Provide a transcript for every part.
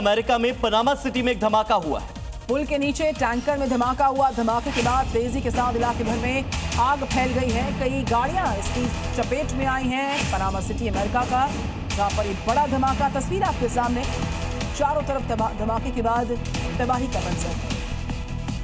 America में Panama city में एक धमाका हुआ है। पुल के नीचे टैंकर में धमाका हुआ। धमाके के बाद तेजी के साथ इलाके भर में आग फैल गई है। कई गाड़ियां इसकी चपेट में आई हैं। पनामा सिटी अमेरिका का, जहां पर एक बड़ा धमाका, तस्वीर आपके सामने, चारों तरफ धमाके के बाद तबाही का मंजर।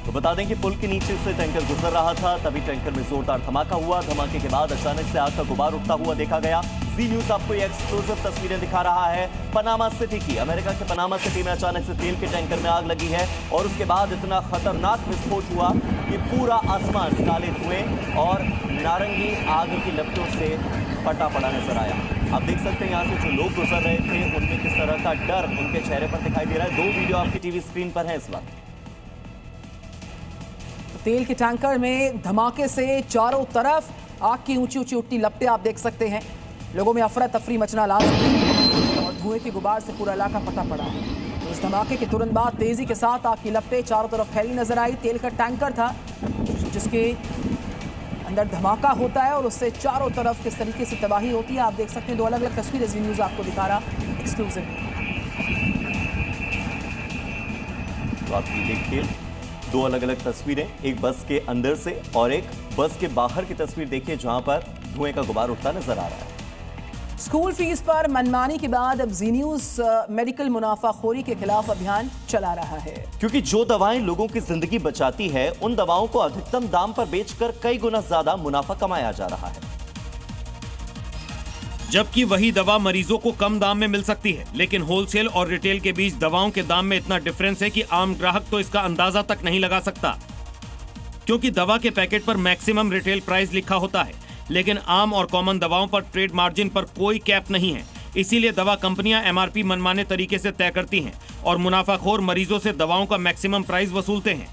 तो बता दें कि पुल के नीचे से टैंकर गुजर रहा था, तभी टैंकर में जोरदार धमाका हुआ। धमाके के बाद अचानक से आग का गुबार उठता हुआ देखा गया। जी न्यूज आपको ये एक्सक्लूसिव तस्वीरें दिखा रहा है पनामा सिटी की। अमेरिका के पनामा सिटी में अचानक से तेल के टैंकर में आग लगी है और उसके बाद इतना खतरनाक विस्फोट हुआ कि पूरा आसमान काले धुएं और नारंगी आग की लपटों से फटा पड़ा नजर आया। आप देख सकते हैं यहाँ से जो लोग गुजर रहे थे उनमें किस तरह का डर उनके चेहरे पर दिखाई दे रहा है। 2 वीडियो आपकी टीवी स्क्रीन पर है इस वक्त। तेल के टैंकर में धमाके से चारों तरफ आग की ऊंची ऊंची उठती लपटें आप देख सकते हैं। लोगों में अफरा तफरी मचना लाज़मी और धुएं के गुबार से पूरा इलाका फटा पड़ा है। तो इस धमाके के तुरंत बाद तेजी के साथ आग की लपटें चारों तरफ फैली नजर आई। तेल का टैंकर था जिसके अंदर धमाका होता है और उससे चारों तरफ किस तरीके से तबाही होती है आप देख सकते हैं। 2 अलग अलग तस्वीरें जी न्यूज आपको दिखा रहा एक्सक्लूसिव। तो आप ये देखिए 2 अलग अलग तस्वीरें, एक बस के अंदर से और एक बस के बाहर की तस्वीर देखिए जहां पर धुएं का गुबार उठता नजर आ रहा है। स्कूल फीस पर मनमानी के बाद अब जी न्यूज मेडिकल मुनाफाखोरी के खिलाफ अभियान चला रहा है, क्योंकि जो दवाएं लोगों की जिंदगी बचाती है उन दवाओं को अधिकतम दाम पर बेचकर कई गुना ज्यादा मुनाफा कमाया जा रहा है। जबकि वही दवा मरीजों को कम दाम में मिल सकती है, लेकिन होलसेल और रिटेल के बीच दवाओं के दाम में इतना डिफरेंस है कि आम ग्राहक तो इसका अंदाजा तक नहीं लगा सकता, क्योंकि दवा के पैकेट पर मैक्सिमम रिटेल प्राइस लिखा होता है, लेकिन आम और कॉमन दवाओं पर ट्रेड मार्जिन पर कोई कैप नहीं है। इसीलिए दवा कंपनियां एमआरपी मनमाने तरीके से तय करती हैं और मुनाफाखोर मरीजों से दवाओं का मैक्सिमम प्राइस वसूलते हैं।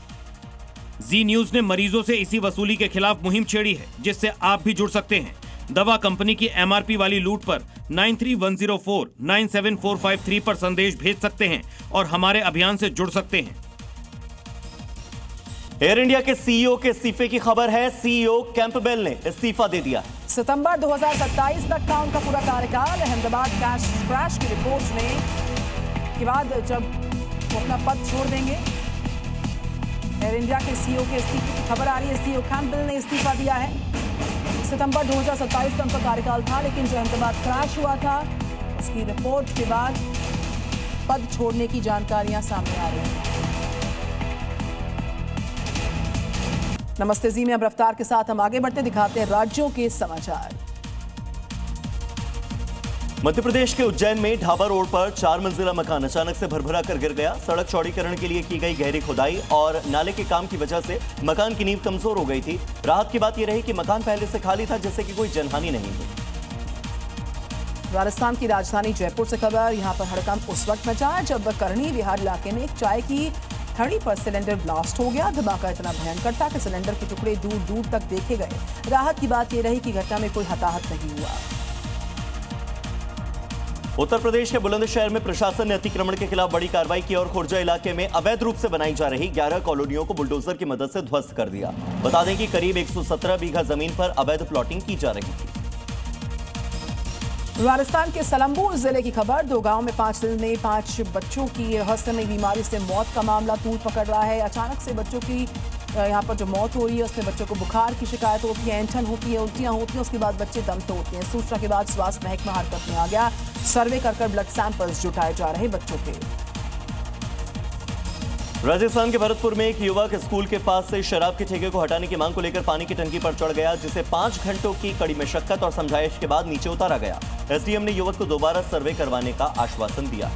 जी न्यूज ने मरीजों से इसी वसूली के खिलाफ मुहिम छेड़ी है, जिससे आप भी जुड़ सकते हैं। दवा कंपनी की एमआरपी वाली लूट पर 9310497453 पर संदेश भेज सकते हैं और हमारे अभियान से जुड़ सकते हैं। एयर इंडिया के सीईओ के इस्तीफे की खबर है। सीईओ कैंपबेल ने इस्तीफा दे दिया। सितंबर 2027 तक था उनका पूरा कार्यकाल। अहमदाबाद क्रैश की रिपोर्ट में के बाद जब वो अपना पद छोड़ देंगे, एयर इंडिया के सीईओ के इस्तीफे की खबर आ रही है। सीईओ कैंपबेल ने इस्तीफा दिया है। सितंबर 2027 तक उनका कार्यकाल था, लेकिन जो अहमदाबाद क्रैश हुआ था उसकी रिपोर्ट के बाद पद छोड़ने की जानकारियां सामने आ रही हैं। नमस्ते जी में अब रफ्तार के साथ हम आगे बढ़ते दिखाते हैं राज्यों के समाचार। मध्य प्रदेश के उज्जैन में ढाबा रोड पर 4 मंजिला मकान अचानक से भरभरा कर गिर गया। सड़क चौड़ीकरण के लिए की गई गहरी खुदाई और नाले के काम की वजह से मकान की नींव कमजोर हो गई थी। राहत की बात यह रही कि मकान पहले से खाली था, जिससे कि कोई जनहानि नहीं हुई। राजस्थान की राजधानी जयपुर से खबर। यहां पर हड़कंप उस वक्त मचा जब करणी विहार इलाके में एक चाय की थड़ी पर सिलेंडर ब्लास्ट हो गया। धमाका इतना भयंकर था कि सिलेंडर के टुकड़े दूर दूर तक देखे गए। राहत की बात यह रही कि घटना में कोई हताहत नहीं हुआ। उत्तर प्रदेश के बुलंदशहर में प्रशासन ने अतिक्रमण के खिलाफ बड़ी कार्रवाई की और खुर्जा इलाके में अवैध रूप से बनाई जा रही 11 कॉलोनियों को बुलडोजर की मदद से ध्वस्त कर दिया। बता दें कि करीब 117 बीघा जमीन पर अवैध प्लॉटिंग की जा रही थी। राजस्थान के सलम्बूर जिले की खबर। 2 गांव में 5 दिन में 5 बच्चों की रहस्यमयी बीमारी से मौत का मामला तूल पकड़ रहा है। अचानक से बच्चों की यहाँ पर जो मौत हो रही है उसमें बच्चों को बुखार की शिकायत होती है, ऐंठन होती है, उल्टियाँ होती हैं, उसके बाद बच्चे दम तोड़ते हैं। सूचना के बाद स्वास्थ्य महकमा हरकत में आ गया। सर्वे कर ब्लड सैंपल्स जुटाए जा रहे बच्चों के। राजस्थान के भरतपुर में एक युवक स्कूल के पास से शराब के ठेके को हटाने की मांग को लेकर पानी की टंकी पर चढ़ गया, जिसे 5 घंटों की कड़ी मशक्कत और समझाइश के बाद नीचे उतारा गया। एसडीएम ने युवक को दोबारा सर्वे करवाने का आश्वासन दिया।